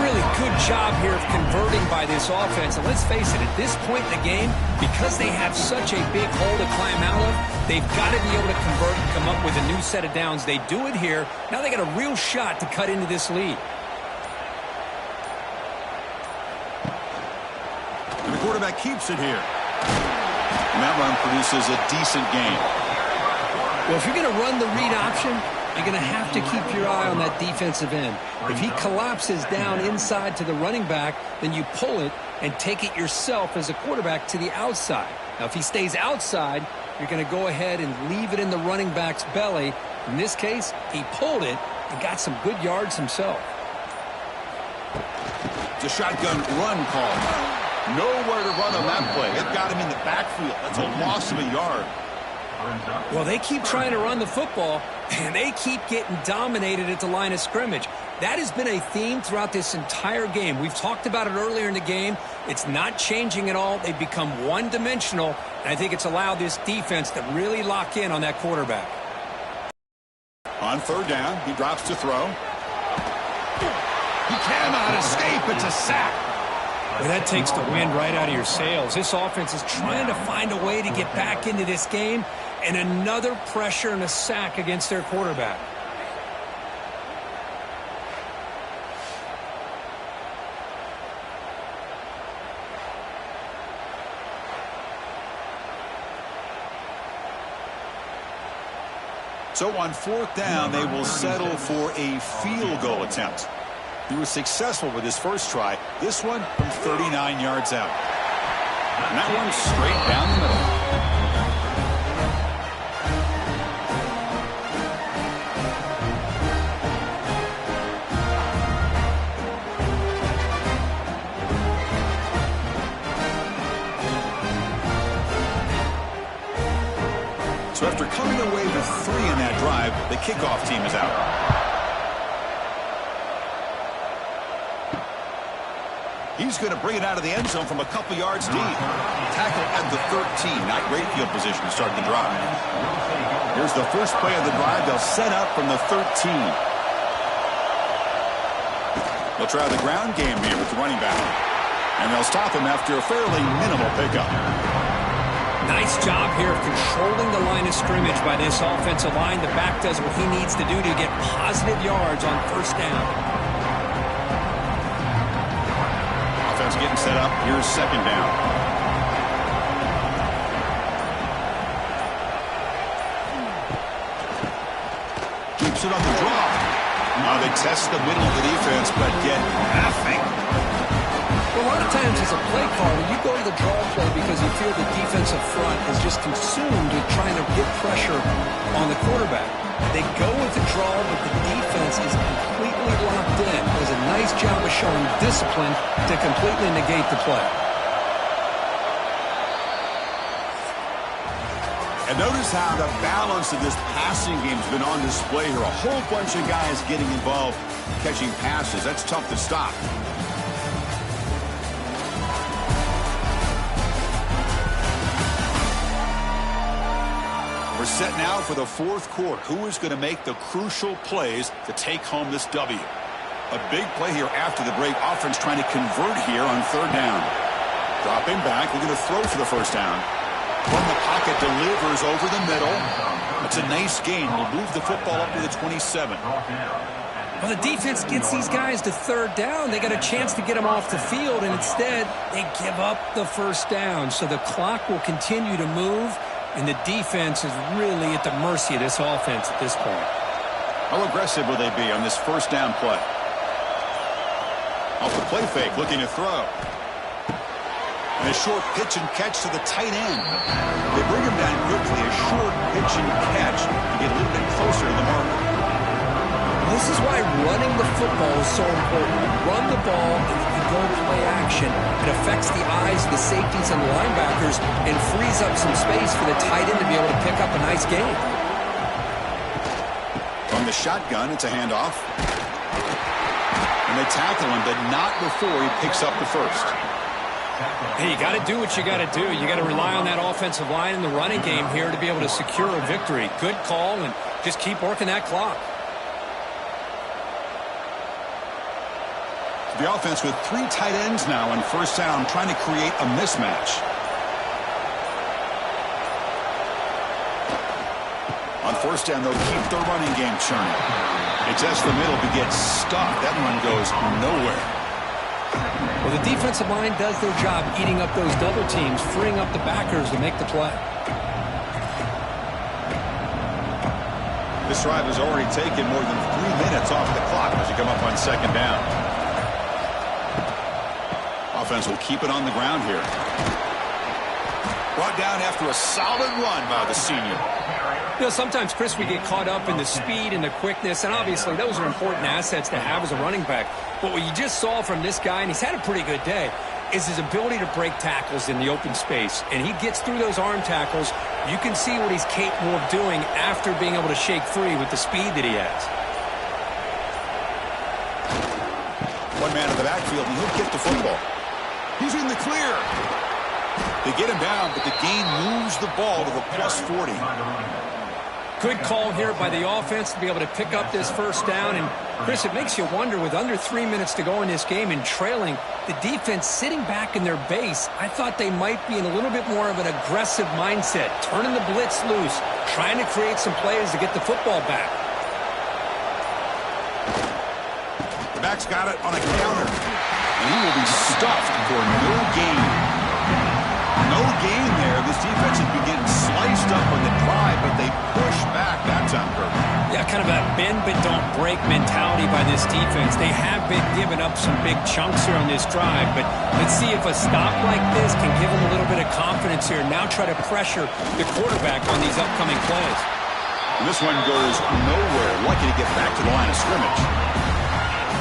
Really good job here of converting by this offense. And let's face it, at this point in the game, because they have such a big hole to climb out of, they've got to be able to convert and come up with a new set of downs. They do it here. Now they got a real shot to cut into this lead. And the quarterback keeps it here. And that run produces a decent gain. Well, if you're going to run the read option, you're going to have to keep your eye on that defensive end. If he collapses down inside to the running back, then you pull it and take it yourself as a quarterback to the outside. Now, if he stays outside, you're going to go ahead and leave it in the running back's belly. In this case, he pulled it and got some good yards himself. It's a shotgun run call. Nowhere to run on that play. It got him in the backfield. That's a loss of a yard. Well, they keep trying to run the football, and they keep getting dominated at the line of scrimmage. That has been a theme throughout this entire game. We've talked about it earlier in the game. It's not changing at all. They've become one-dimensional, and I think it's allowed this defense to really lock in on that quarterback. On third down, he drops to throw. He cannot escape. It's a sack. Well, that takes the wind right out of your sails. This offense is trying to find a way to get back into this game, and another pressure and a sack against their quarterback. So on fourth down, they will settle for a field goal attempt. He was successful with his first try. This one from 39 yards out. And that one straight down the middle. So after coming away with 3 in that drive, the kickoff team is out. He's going to bring it out of the end zone from a couple yards deep. Tackle at the 13. Not great field position to start the drive. Here's the first play of the drive. They'll set up from the 13. They'll try the ground game here with the running back. And they'll stop him after a fairly minimal pickup. Nice job here of controlling the line of scrimmage by this offensive line. The back does what he needs to do to get positive yards on first down. Offense getting set up. Here's second down. Keeps it on the draw. Now they test the middle of the defense, but get nothing. Well, a lot of times as a play caller, you go to the draw play because you feel the defensive front is just consumed with trying to get pressure on the quarterback. They go with the draw, but the defense is completely locked in. Does a nice job of showing discipline to completely negate the play. And notice how the balance of this passing game has been on display here. A whole bunch of guys getting involved catching passes. That's tough to stop. We're set now for the fourth quarter. Who is going to make the crucial plays to take home this W? A big play here after the break. Offense trying to convert here on third down. Dropping back. We're going to throw for the first down. From the pocket, delivers over the middle. That's a nice gain. We'll move the football up to the 27. Well, the defense gets these guys to third down. They got a chance to get them off the field, and instead they give up the first down. So the clock will continue to move, and the defense is really at the mercy of this offense at this point. How aggressive will they be on this first down play? Off the play fake, looking to throw. And a short pitch and catch to the tight end. They bring him down quickly. A short pitch and catch to get a little bit closer to the marker. This is why running the football is so important. You run the ball, and if you go play action, it affects the eyes of the safeties and the linebackers and frees up some space for the tight end to be able to pick up a nice gain. From the shotgun, it's a handoff. And they tackle him, but not before he picks up the first. Hey, you got to do what you got to do. You got to rely on that offensive line in the running game here to be able to secure a victory. Good call, and just keep working that clock. The offense with 3 tight ends now on first down, trying to create a mismatch. On first down, they'll keep the running game churning. They test the middle, but gets stuck. That one goes nowhere. Well, the defensive line does their job eating up those double teams, freeing up the backers to make the play. This drive has already taken more than 3 minutes off the clock as you come up on second down. Offense will keep it on the ground here. Brought down after a solid run by the senior. You know, sometimes, Chris, we get caught up in the speed and the quickness, and obviously those are important assets to have as a running back. But what you just saw from this guy, and he's had a pretty good day, is his ability to break tackles in the open space. And he gets through those arm tackles. You can see what he's capable of doing after being able to shake free with the speed that he has. One man in the backfield, and he'll get the football. He's in the clear. They get him down, but the gain moves the ball to the plus 40. Good call here by the offense to be able to pick up this first down. And, Chris, it makes you wonder, with under 3 minutes to go in this game and trailing, the defense sitting back in their base, I thought they might be in a little bit more of an aggressive mindset, turning the blitz loose, trying to create some plays to get the football back. The back's got it on a counter, and he will be stuffed for no gain. No gain there. This defense has been getting sliced up on the drive, but they push back that time, Kirk. Yeah, kind of a bend but don't break mentality by this defense. They have been giving up some big chunks here on this drive, but let's see if a stop like this can give them a little bit of confidence here. Now try to pressure the quarterback on these upcoming plays. And this one goes nowhere. Lucky to get back to the line of scrimmage.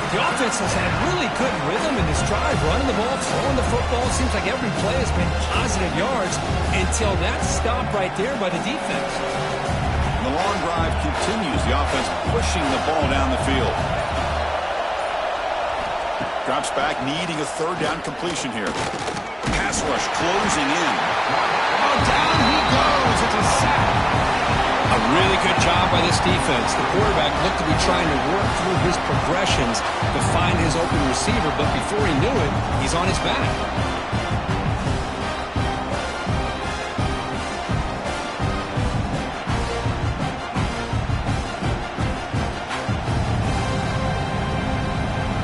The offense has had really good rhythm in this drive, running the ball, throwing the football. Seems like every play has been positive yards until that stop right there by the defense. And the long drive continues. The offense pushing the ball down the field. Drops back, needing a third down completion here. Pass rush closing in. Oh, down he goes. It's a sack. A really good job by this defense. The quarterback looked to be trying to work through his progressions to find his open receiver, but before he knew it, he's on his back.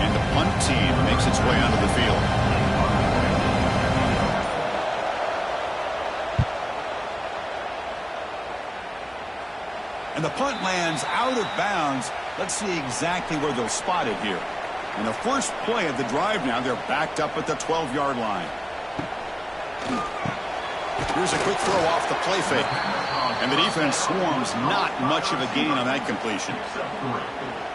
And the punt team makes its way onto the field. And the punt lands out of bounds. Let's see exactly where they'll spot it here. In the first play of the drive now, they're backed up at the 12-yard line. Here's a quick throw off the play fake. And the defense swarms, not much of a gain on that completion.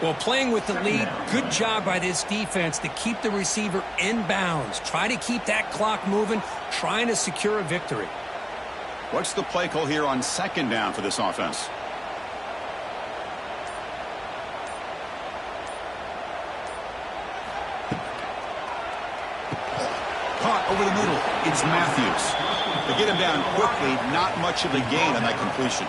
Well, playing with the lead, good job by this defense to keep the receiver in bounds. Try to keep that clock moving, trying to secure a victory. What's the play call here on second down for this offense? Caught over the middle. It's Matthews. They get him down quickly. Not much of a gain on that completion.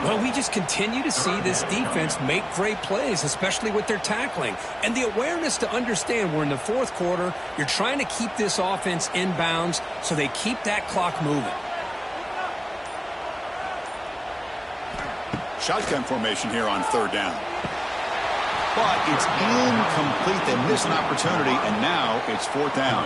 Well, we just continue to see this defense make great plays, especially with their tackling. And the awareness to understand we're in the fourth quarter. You're trying to keep this offense in bounds so they keep that clock moving. Shotgun formation here on third down. But it's incomplete. They miss an opportunity, and now it's fourth down.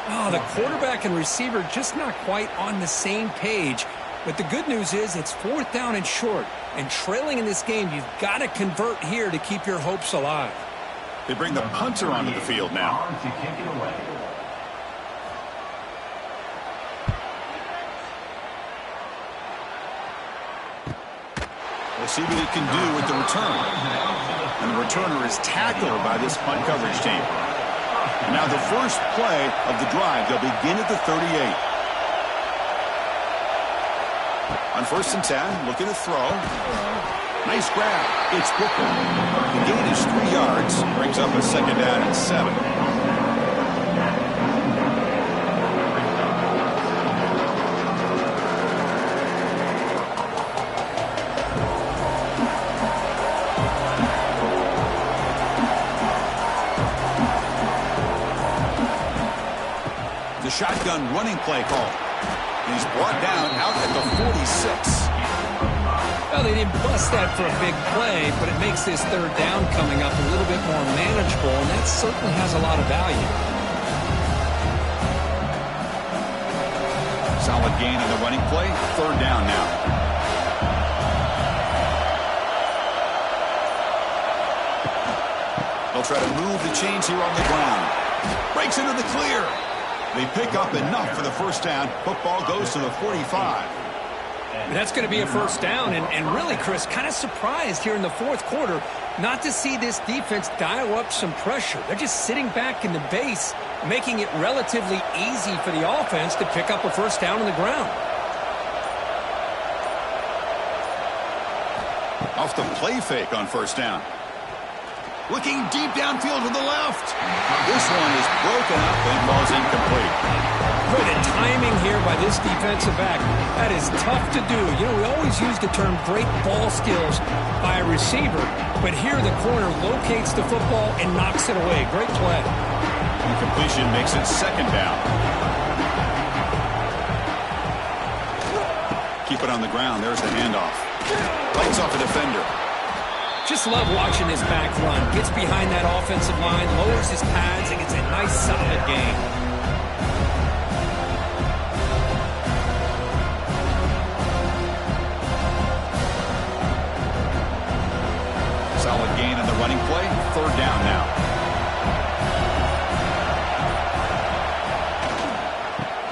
Oh, the quarterback and receiver just not quite on the same page. But the good news is it's fourth down and short. And trailing in this game, you've got to convert here to keep your hopes alive. They bring the punter onto the field now. We'll see what he can do with the return. And the returner is tackled by this punt coverage team. And now the first play of the drive. They'll begin at the 38. On 1st and 10, looking to throw. Nice grab. It's Booker. The gain is 3 yards. Brings up a second down and 7. The shotgun running play call. He's brought down out at the 46. Well, they didn't bust that for a big play, but it makes this third down coming up a little bit more manageable, and that certainly has a lot of value. Solid gain on the running play. Third down now. They'll try to move the chains here on the ground. Breaks into the clear. They pick up enough for the first down. Football goes to the 45. That's going to be a first down, and really, Chris, kind of surprised here in the fourth quarter not to see this defense dial up some pressure. They're just sitting back in the base, making it relatively easy for the offense to pick up a first down on the ground. Off the play fake on first down. Looking deep downfield to the left. This one is broken up and falls incomplete. Boy, the timing here by this defensive back, that is tough to do. You know, we always use the term great ball skills by a receiver, but here the corner locates the football and knocks it away. Great play. Incompletion makes it second down. Keep it on the ground. There's the handoff. Lights off a defender. Just love watching this back run. Gets behind that offensive line, lowers his pads, and gets a nice solid gain. Solid gain in the running play. Third down now.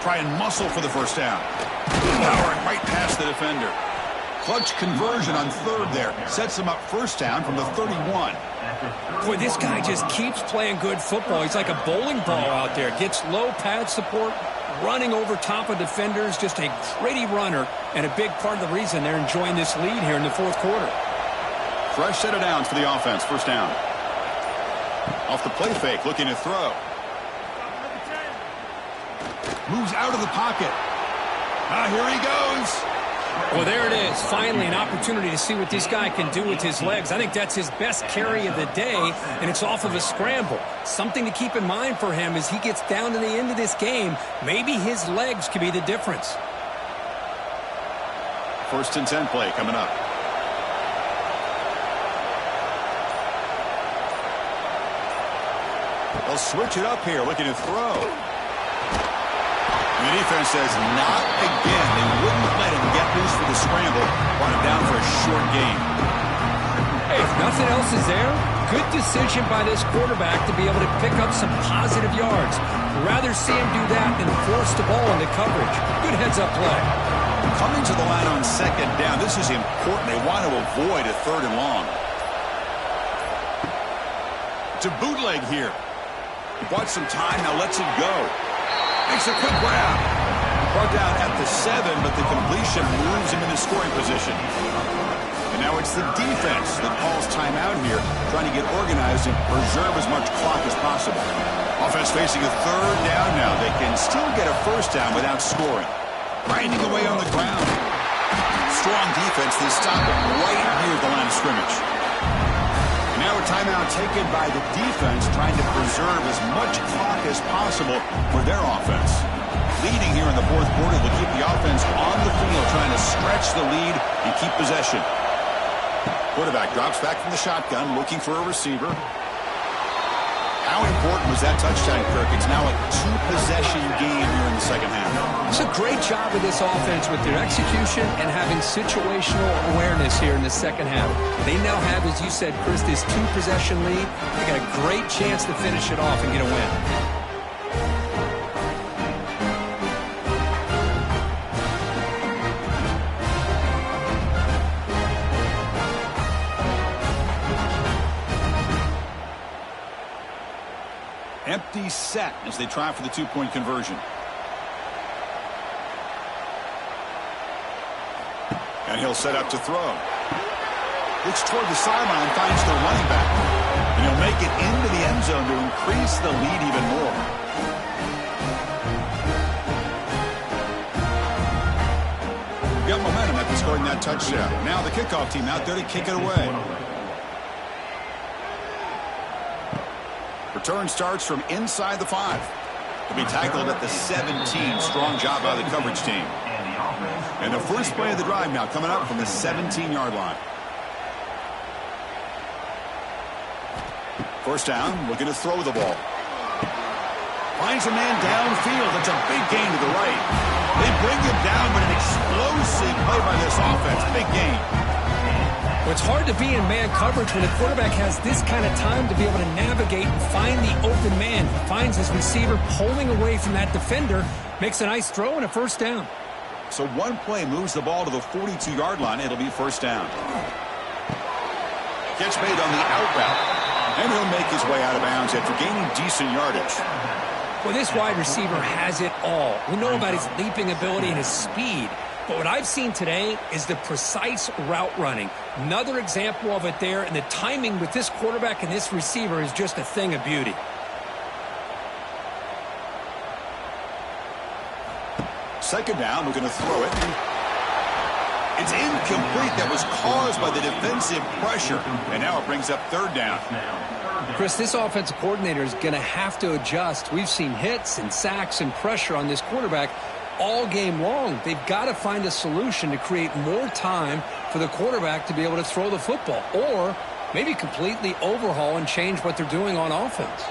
Try and muscle for the first down. Powering right past the defender. Clutch conversion on third there. Sets him up first down from the 31. Boy, this guy just keeps playing good football. He's like a bowling ball out there. Gets low pad support, running over top of defenders. Just a gritty runner, and a big part of the reason they're enjoying this lead here in the fourth quarter. Fresh set of downs for the offense. First down. Off the play fake, looking to throw. Moves out of the pocket. Here he goes. Well, there it is. Finally, an opportunity to see what this guy can do with his legs. I think that's his best carry of the day, and it's off of a scramble. Something to keep in mind for him as he gets down to the end of this game. Maybe his legs could be the difference. First and 10 play coming up. They'll switch it up here, looking to throw. The defense says not again. They wouldn't let him get loose for the scramble. Brought him down for a short gain. Hey, if nothing else is there, good decision by this quarterback to be able to pick up some positive yards. Rather see him do that than force the ball into coverage. Good heads-up play. Coming to the line on second down. This is important. They want to avoid a third and long. To bootleg here. Bought some time, now lets it go. Makes a quick grab. Brought down at the 7, but the completion moves him into scoring position. And now it's the defense that calls timeout here, trying to get organized and preserve as much clock as possible. Offense facing a third down now. They can still get a first down without scoring. Grinding away on the ground. Strong defense. They stop him right near the line of scrimmage. Now a timeout taken by the defense, trying to preserve as much clock as possible for their offense. Leading here in the fourth quarter, they'll keep the offense on the field, trying to stretch the lead and keep possession. Quarterback drops back from the shotgun, looking for a receiver. How important was that touchdown, Kirk? It's now a two-possession game here in the second half. It's a great job of this offense with their execution and having situational awareness here in the second half. They now have, as you said, Chris, this two-possession lead. They got a great chance to finish it off and get a win. Empty set as they try for the two-point conversion. And he'll set up to throw. Looks toward the sideline, finds the running back. And he'll make it into the end zone to increase the lead even more. Got momentum after scoring that touchdown. Now the kickoff team out there to kick it away. Return starts from inside the 5. He'll be tackled at the 17. Strong job by the coverage team. And the first play of the drive now coming up from the 17-yard line. First down, looking to throw the ball. Finds a man downfield. That's a big gain to the right. They bring him down, but an explosive play by this offense. Big gain. Well, it's hard to be in man coverage when the quarterback has this kind of time to be able to navigate and find the open man. He finds his receiver pulling away from that defender, makes a nice throw and a first down. So one play moves the ball to the 42-yard line. It'll be first down. Catch made on the out route. And he'll make his way out of bounds after gaining decent yardage. Well, this wide receiver has it all. We know about his leaping ability and his speed. But what I've seen today is the precise route running. Another example of it there, and the timing with this quarterback and this receiver is just a thing of beauty. Second down, we're going to throw it. It's incomplete. That was caused by the defensive pressure. And now it brings up third down. Chris, this offensive coordinator is going to have to adjust. We've seen hits and sacks and pressure on this quarterback all game long. They've got to find a solution to create more time for the quarterback to be able to throw the football, or maybe completely overhaul and change what they're doing on offense.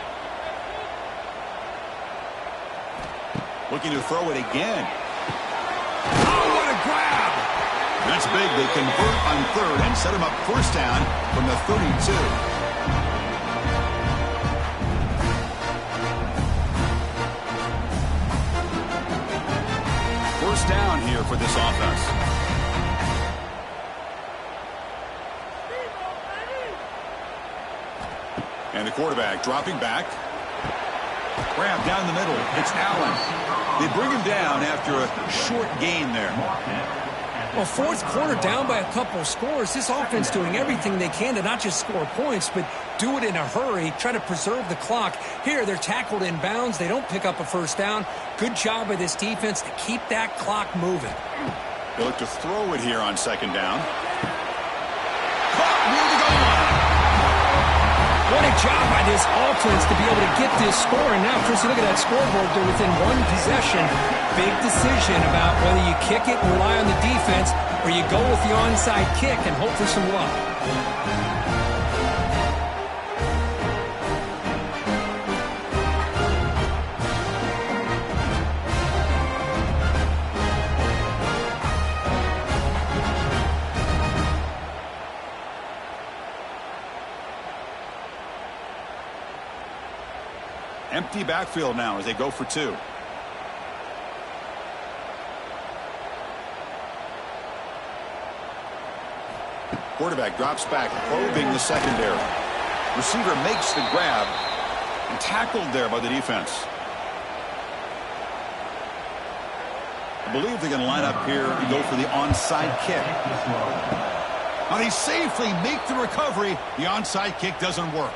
Looking to throw it again. Oh, what a grab! That's big. They convert on third and set him up first down from the 32. First down here for this offense. And the quarterback dropping back. Grab down the middle. It's Allen. They bring him down after a short gain there. Well, fourth quarter down by a couple of scores. This offense doing everything they can to not just score points, but do it in a hurry, try to preserve the clock. Here, they're tackled in bounds. They don't pick up a first down. Good job by this defense to keep that clock moving. They look to throw it here on second down. Clock near the goal line. What a job by this offense to be able to get this score. And now, Chris, you look at that scoreboard. They're within one possession. Big decision about whether you kick it and rely on the defense or you go with the onside kick and hope for some luck. Empty backfield now as they go for two. Quarterback drops back, probing the secondary. Receiver makes the grab and tackled there by the defense. I believe they're going to line up here and go for the onside kick. Now they safely make the recovery. The onside kick doesn't work.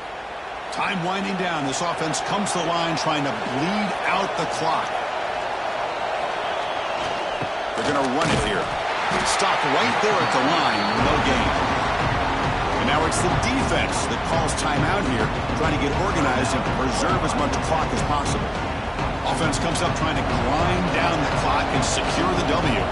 Time winding down. This offense comes to the line trying to bleed out the clock. They're going to run it here. Stopped right there at the line. No gain. And now it's the defense that calls timeout here, trying to get organized and preserve as much clock as possible. Offense comes up trying to grind down the clock and secure the W.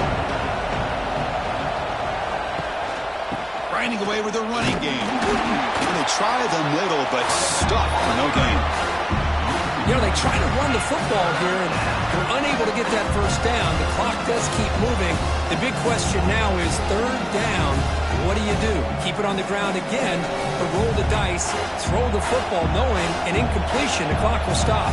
Grinding away with a running game. And they try the middle, but stuck for no gain. You know, they try to run the football here, and they're unable to get that first down. The clock does keep moving. The big question now is third down. What do you do? Keep it on the ground again, or roll the dice, throw the football, knowing an incompletion, the clock will stop.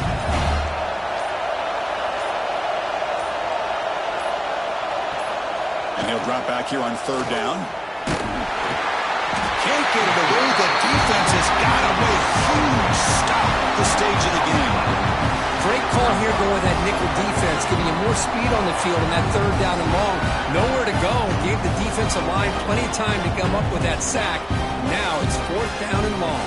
And he'll drop back here on third down. Can't get it away. The defense has got away. Huge stop at the stage of the game. Great call here going with that nickel defense, giving you more speed on the field in that third down and long. Nowhere to go. Gave the defensive line plenty of time to come up with that sack. Now it's fourth down and long.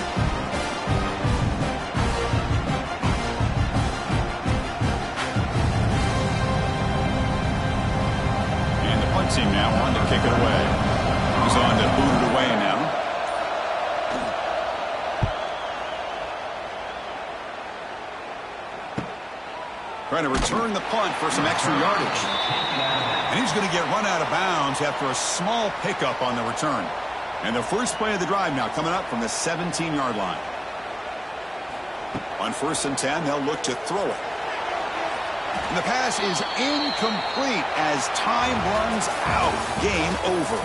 And the punt team now on to kick it away. He's on to boot it away now. Trying to return the punt for some extra yardage. And he's going to get run out of bounds after a small pickup on the return. And the first play of the drive now coming up from the 17-yard line. On 1st and 10, they'll look to throw it. And the pass is incomplete as time runs out. Game over.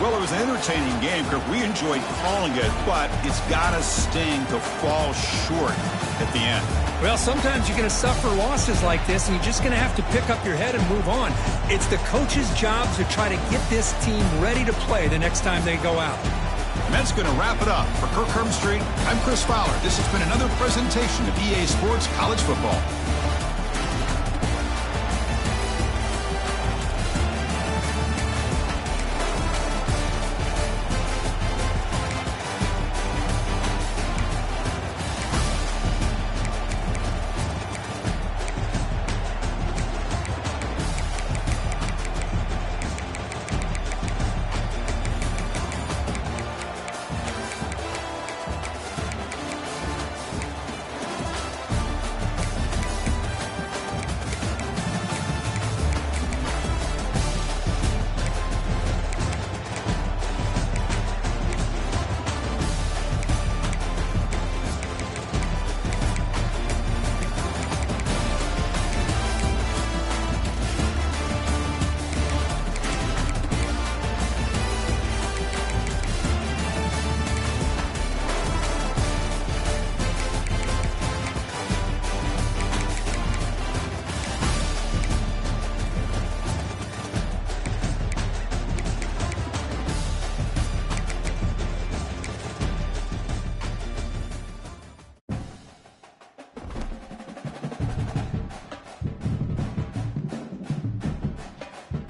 Well, it was an entertaining game, Kirk. We enjoyed calling it, but it's got to sting to fall short at the end. Well, sometimes you're going to suffer losses like this, and you're just going to have to pick up your head and move on. It's the coach's job to try to get this team ready to play the next time they go out. And that's going to wrap it up. For Kirk Herbstreit, I'm Chris Fowler. This has been another presentation of EA Sports College Football.